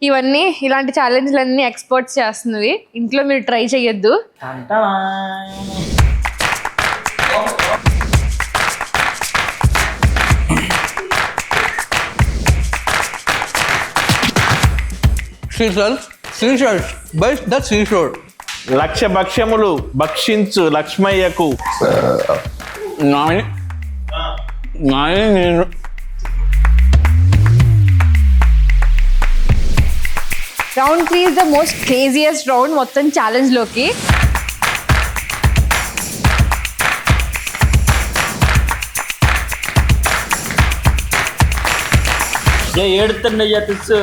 ఇవన్నీ ఇలాంటి ఛాలెంజ్లన్నీ ఎక్స్పర్ట్స్ చేస్తున్నవి. ఇంట్లో మీరు ట్రై చేయొద్దు. లక్ష భక్ష్యములు భక్షించు లక్ష్మయ్యకు. Round 3 is the most craziest round మొత్తం ఛాలెంజ్ లోకి. ఏడుతున్నాయ్యా తెలుసు.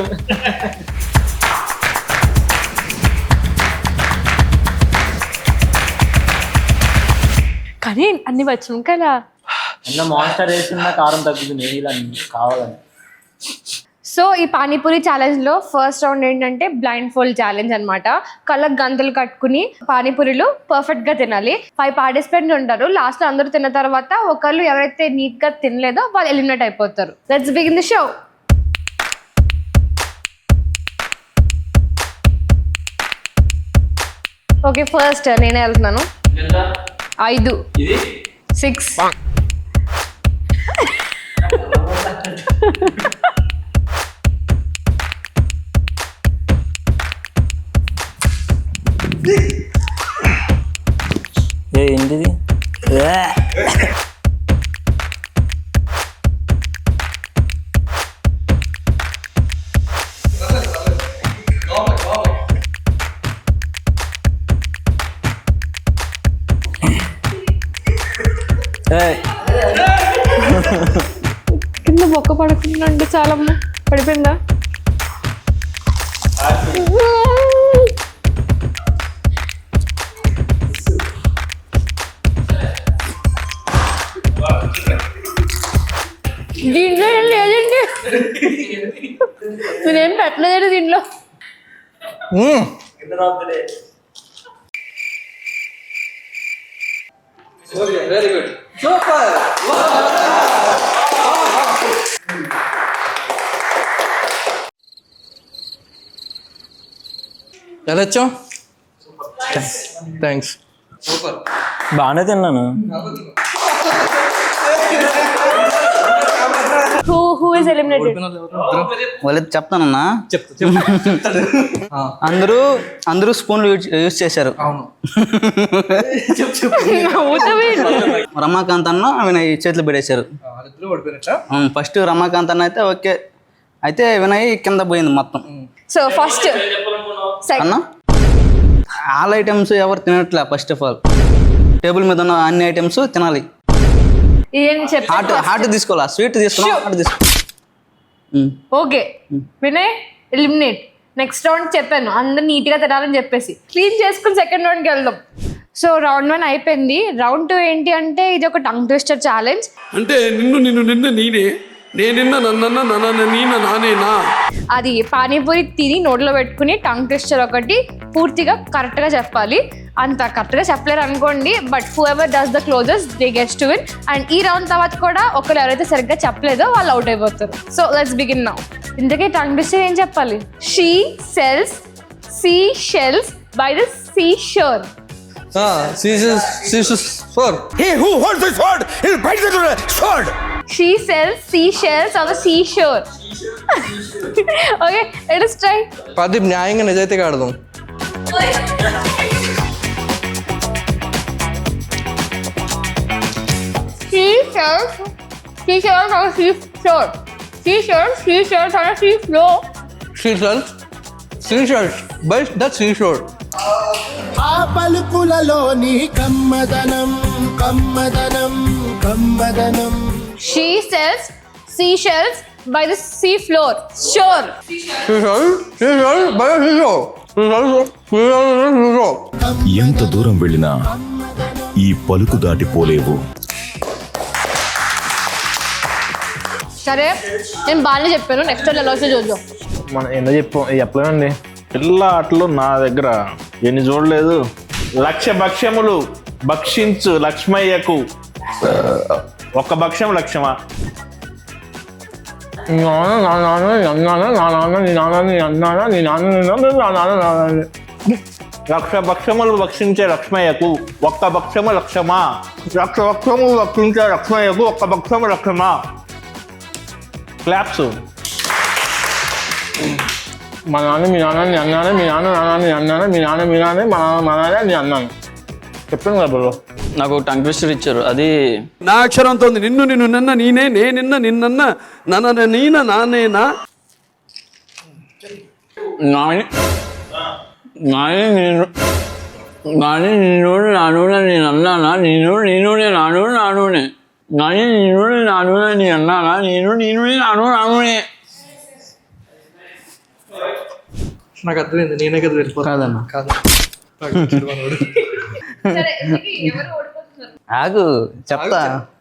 కానీ అన్ని వచ్చాం కదా. మాన్స్టర్ వేసిన కారం తగ్గుతుంది కావాలని. సో ఈ పానీపూరి ఛాలెంజ్ లో ఫస్ట్ రౌండ్ ఏంటంటే బ్లైండ్ ఫోల్డ్ ఛాలెంజ్ అనమాట. కళ్ళకు గంతలు కట్టుకుని పానీపూరీలు పర్ఫెక్ట్ గా తినాలి. 5 పార్టిసిపెంట్స్ ఉంటారు. లాస్ట్ లో అందరూ తిన్న తర్వాత ఒకళ్ళు ఎవరైతే నీట్ గా తినలేదో వాళ్ళు ఎలిమినేట్ అయిపోతారు. Let's begin the show. Okay, first నేనే వెళ్తున్నాను. 5 6 ఏంటిది? కింద బొక్క పడకుండా అంటే చాలా పడిపోయిందా? దీంట్లో ఏం లేదండి, నేనేం పెట్టలేదండి దీంట్లో. Very good, super. ఎలా వచ్చావు? థ్యాంక్స్. సూపర్, బాగానే తిన్నాను. Who is eliminated? వాళ్ళకి చెప్తానన్నా. అందరూ స్పూన్లు యూజ్ చేశారు. రమాకాంత్ అన్న వినయ్ చేతులు పెట్టేశారు. ఫస్ట్ రమాకాంత్ అన్న అయితే ఓకే, అయితే వినయ్ కింద పోయింది మొత్తం. సో ఫస్ట్ అన్న ఆల్ ఐటమ్స్ ఎవరు తినట్లే. ఫస్ట్ ఆఫ్ ఆల్ టేబుల్ మీద ఉన్న అన్ని ఐటమ్స్ తినాలి. హాట్ తీసుకోవాలా, స్వీట్ తీసుకున్నా, హాట్ తీసుకో. Okay Vinay eliminate. Next round చెప్పాను అందరు నీట్ గా తినాలని చెప్పేసి క్లీన్ చేసుకుని సెకండ్ రౌండ్కి వెళ్దాం. సో రౌండ్ 1 అయిపోయింది. రౌండ్ 2 ఏంటి అంటే ఇది ఒక టంగ్ ట్విస్టర్ ఛాలెంజ్. అంటే నిన్న నేనే నానేనా అది పానీపూరి తిని నోట్లో పెట్టుకుని టంగ్ ట్విస్టర్ ఒకటి పూర్తిగా కరెక్ట్ గా చెప్పాలి. అంత కరెక్ట్ గా చెప్పలేరు అనుకోండి, but who ever does the closes they gets to win. And ఈ రౌండ్ తర్వాత కూడా ఒకరు ఎవరైతే సరిగ్గా చెప్పలేదో వాళ్ళు అవుట్ అయిపోతారు. So let's begin now. ఇంతకీ టంగ్ ట్విస్టర్ ఏం చెప్పాలి? She sells sea shells by the sea shore. He who holds the sword is by the sword. She sells seashells on the seashore. Okay, let us try. Pradeep న్యాయంగా నిజాయితీగా ఆడదాం. She sells seashells on the seashore. Seashells on the seafloor. Seashells by the seashore. ఆ పలుకులలోని కమ్మదనం కమ్మదనం కమ్మదనం. She sells seashells by the seafloor. Shore. Seashells by the seashore. ఎంత దూరం వెళ్ళినా ఈ పలుకు దాటిపోలేవు. సరే నేను బాగానే చెప్పాను. నెక్స్ట్ టైం ఎలా వచ్చో చూద్దాం. మనం ఎన్నో చెప్పలేమండి. పిల్ల ఆటలు నా దగ్గర ఎన్ని చూడలేదు. లక్ష భక్ష్యములు భక్షించు లక్ష్మయ్యకు. ఒక్క భక్ష్యం లక్ష్యమా? లక్ష భక్షములు భక్షించే లక్ష్మయ్యకు ఒక్క భక్షము లక్షమా, లక్ష భక్షములు భక్షించే లక్ష్మయ్యకు ఒక్క భక్షము లక్షమా. క్లాప్స్. మా నాన్న మీ నాన్న నీ అన్నానే, మీ నాన్న నాన్న నీ అన్నానే, మీ నాన్న మీ నాన్నే, మా నాన్న మా నాన్నే నీ అన్నాను. చెప్పాను కదా బ్రో. నాకు టంగ్ ట్విస్టర్ ఇచ్చారు, అది నా అక్షరంతో ఉంది. నిన్ను నిన్ను నన్న నేనే, నిన్న నిన్న నన్న నీన నానేనా. నాని నాని నేను నాని నీ నూనె నా నూనె నేను అన్నానా, నేను నీ నూనె నా నూనె నా నూనె, నాని నీ నూనె నా నూనె నీ అన్నానా, నేను నీ నూనె నా నూనె నా నూనె. నాకు అర్థమైంది, నేనే కదా వెళ్ళిపోతా. కాదన్న. కాదు ఆగు చెప్తా.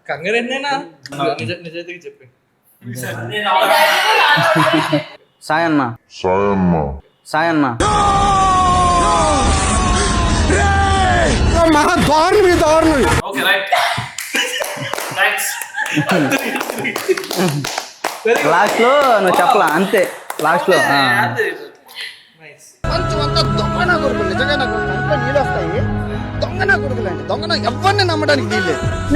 కంగారు ఏంటైనా నిజాయితీగా చెప్పి. సాయన్న సాయన్న మహా దారుణం దారుణం. లాస్ట్ లో నువ్వు చెప్పలా అంతే. లాస్ట్ లో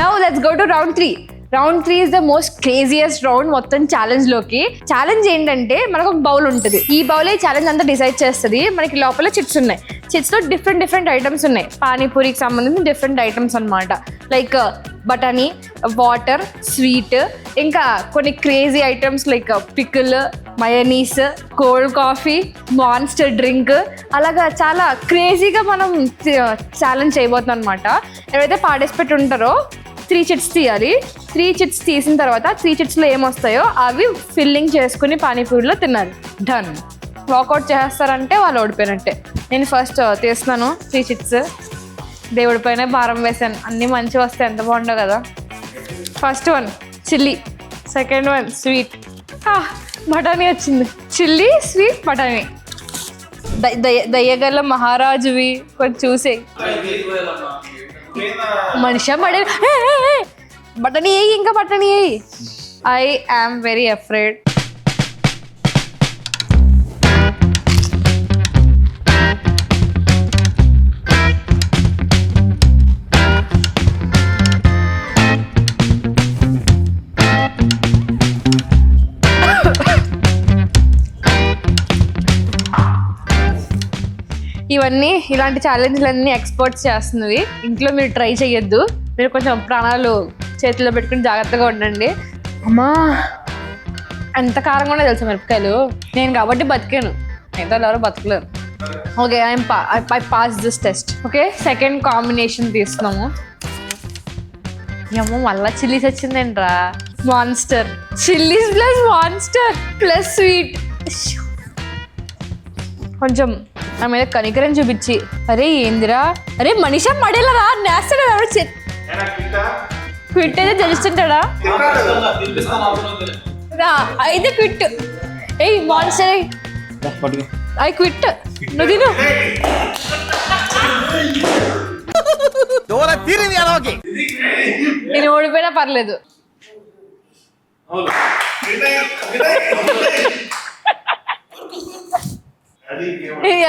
Now let's go to round 3. Round 3 is the most craziest round మొత్తం ఛాలెంజ్ లోకి. ఛాలెంజ్ ఏంటంటే మనకు ఒక బౌల్ ఉంటుంది. ఈ బౌల్ ఈ ఛాలెంజ్ అంతా డిసైడ్ చేస్తుంది. మనకి లోపల చిప్స్ ఉన్నాయి. చిప్స్ లో డిఫరెంట్ ఐటమ్స్ ఉన్నాయి. పానీపూరికి సంబంధించిన డిఫరెంట్ ఐటమ్స్ అన్నమాట. లైక్ బటానీ, వాటర్, స్వీట్, ఇంకా కొన్ని crazy items like pickle, mayonnaise, cold coffee, monster drink, అలాగా చాలా క్రేజీగా మనం ఛాలెంజ్ చేయబోతున్నాం అనమాట. ఎవరైతే పార్టిసిపేట్ ఉంటారో 3 చిట్స్ తీయాలి. 3 చిట్స్ తీసిన తర్వాత 3 చిట్స్లో ఏమొస్తాయో అవి ఫిల్లింగ్ చేసుకుని పానీపూరిలో తినాలి. డన్. వాకౌట్ చేస్తారంటే వాళ్ళు ఓడిపోయినట్టే. నేను ఫస్ట్ తీస్తున్నాను 3 చిట్స్. దేవుడి పైన భారం వేసాను. అన్నీ మంచిగా వస్తే ఎంత బాగుండవు కదా. First one chilli, second one sweet, బఠానీ వచ్చింది. చిల్లీ, స్వీట్, బఠానీ. దయ్యగల మహారాజువి కొంచెం చూసే మనిషి పడే బటనీ వేయి, ఇంకా బటనీ వేయి. I am very afraid. ఇవన్నీ ఇలాంటి ఛాలెంజ్లన్నీ ఎక్స్పర్ట్స్ చేస్తున్నవి. ఇంట్లో మీరు ట్రై చేయొద్దు. మీరు కొంచెం ప్రాణాలు చేతిలో పెట్టుకుని జాగ్రత్తగా ఉండండి. అమ్మా ఎంత కారంగా ఉండే తెలుసా మిరపకాయలు. నేను కాబట్టి బతికాను, మిగతా ఎవరు బతకలేరు. Okay, I pass this test. Okay, second combination తీస్తున్నాము. ఏమో మళ్ళీ చిల్లీస్ వచ్చిందేంట్రా. Monster, chillies plus monster plus sweet. కొంచెం నా మీద కనికరం చూపించి, అరే ఏందిరా, అరే మనిషా మడేలరా నేస్తాడు ఎవరు. క్విట్ అయితే తెలుస్తుంటాడా? అయితే క్విట్. ఏయ్ మాన్స్టర్, ఐ క్విట్. నువ్వు తిను. నేను ఓడిపోయినా పర్లేదు.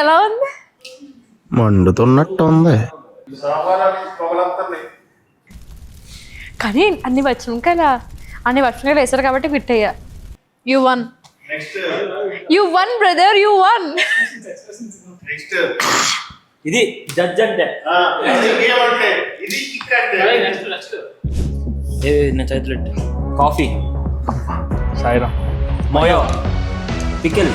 ఎలా ఉంది? మండుతున్నట్టు ఉంది. కానీ అన్ని వచ్చినాకలా అన్ని వచ్చినాక వేస్తారు కాబట్టి క్విట్ అయ్యా. You one, you one brother, you one. ఇది జడ్జ్ అంటే నా చేతులు కాఫీ, సాయిరా, మోయో, పికిల్,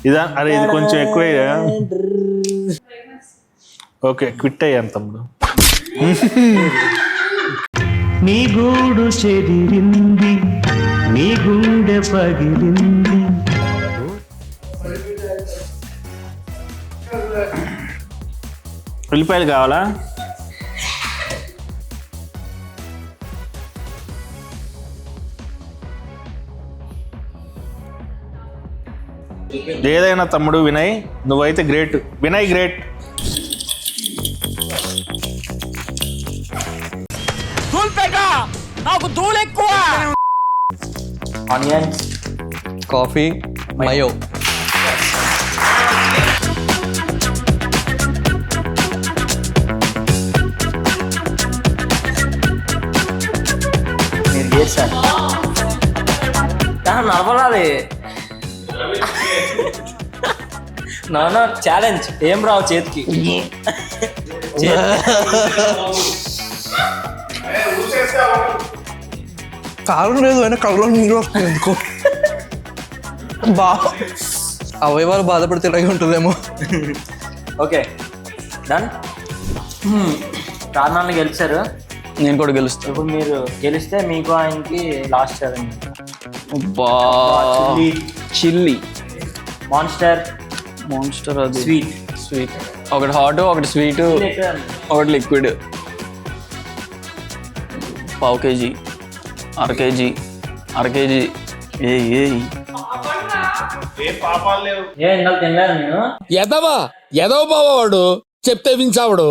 ఇదా. అరే ఇది కొంచెం ఎక్కువే. ఓకే, క్విట్ అయ్యాను తమ్ముడు. నీ గూడు చెదిరింది, నీ గుండె పగిలింది. ఉల్లిపాయలు కావాలా? ఏదైనా తమ్ముడు వినయ్, నువ్వైతే great. Vinay great. Onions, coffee, mayo. మీరు చేశారు నడపడాలి. నాన్న ఛాలెంజ్ ఏం రావు చేతికి. కారం లేదు అయినా కళ్ళలో నీరు వస్తుంది ఎందుకో. అవయవాలు బాధపడితే ఇలాగే ఉంటుందేమో. Okay done. ప్రాణాలను గెలిచారు, నేను కూడా గెలుస్తాను. ఇప్పుడు మీరు గెలిస్తే మీకు ఆయనకి లాస్ట్ ఛాలెంజ్. చిల్లీ మాన్స్టర్, అది స్వీట్. ఒకటి హాట్, ఒకటి స్వీట్, ఒకటి లిక్విడ్. పావు కేజీ, అర కేజీ. ఏ ఇందాక తినలేదు నేను. ఎదవ బావాడు చెప్తే వించావుడు.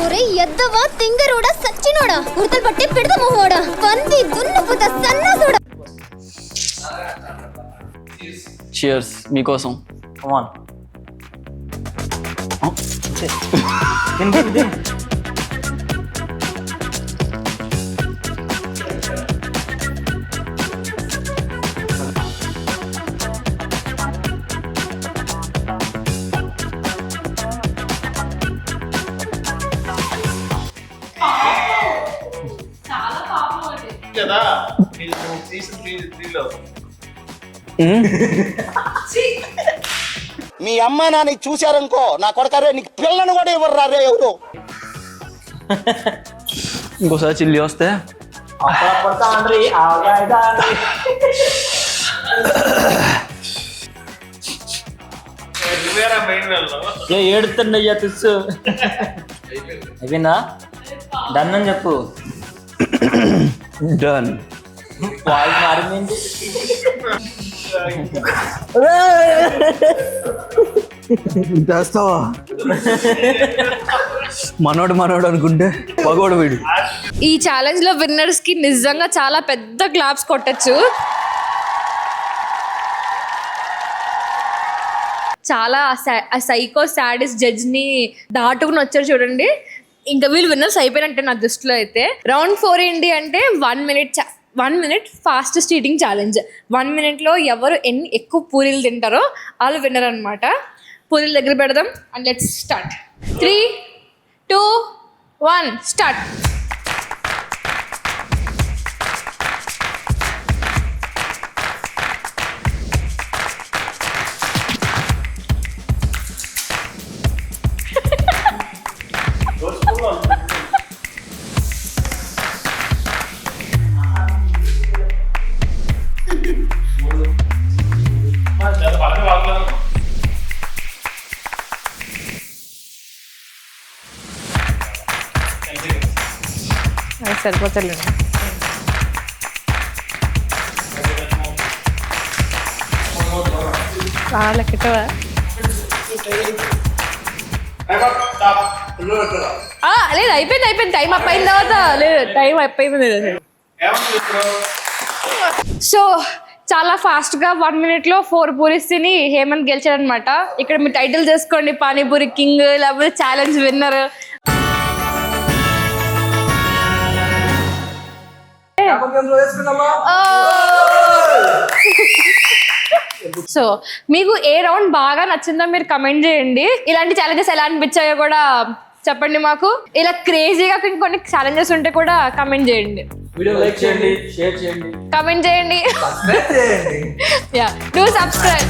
ఒరే ఎద్దవా తింగరోడా సచ్చినోడా ఉడతలు పట్టి పిడత మొహోడా పంది దున్నపుత సన్నాసుడా. చియర్స్ మీకోసం. Come on. Din. కదా సీజన్ 3లో మీ అమ్మ నాన్న చూశారనుకో, నా కొడకరే నీకు పిల్లను కూడా ఇవ్వరు రే ఎవరు. ఇంకోసారి చిల్లి వస్తే ఏడుతుండ తెలుసు. అయిపోయిందా? డన్ అని చెప్పు. డన్. వాళ్ళు మారింది. చేస్తావా? మనోడు అనుకుంటే పగోడు వీడు. ఈ ఛాలెంజ్ లో విన్నర్స్ కి నిజంగా చాలా పెద్ద క్లాప్స్ కొట్టచ్చు. చాలా సైకో సాడిస్ట్ జడ్జ్ ని దాటుకుని వచ్చారు చూడండి. ఇంకా వీళ్ళు విన్నర్స్ అయిపోయినట్టే నా దృష్టిలో అయితే. రౌండ్ 4 ఏంటి అంటే 1 minute fastest eating challenge. 1 minute ఎవరు ఎన్ని ఎక్కువ పూరీలు తింటారో వాళ్ళు విన్నర్ అనమాట. పూరీల దగ్గర పెడదాం అండ్ లెట్స్ స్టార్ట్. 3, 2, 1 స్టార్ట్. సరిపోతలేదు. లెక్కటవా? లేదు అయిపోయింది. టైం అప్ అయిన తర్వాత లేదు, టైం అయిపోయింది. సో చాలా ఫాస్ట్గా 1 minute 4 పూరీస్ తిని హేమంత్ గెలిచాడనమాట. ఇక్కడ మీ టైటిల్ చేసుకోండి, పానీపూరి కింగ్ లేకపోతే ఛాలెంజ్ విన్నర్. సో మీకు ఏ రౌండ్ బాగా నచ్చిందో మీరు కమెంట్ చేయండి. ఇలాంటి ఛాలెంజెస్ ఎలా అనిపించాయో కూడా చెప్పండి మాకు. ఇలా క్రేజీగా ఇంకొన్ని ఛాలెంజెస్ ఉంటే కూడా కమెంట్ చేయండి. వీడియో లైక్ చేయండి, షేర్ చేయండి, కమెంట్ చేయండి. Yeah, do subscribe.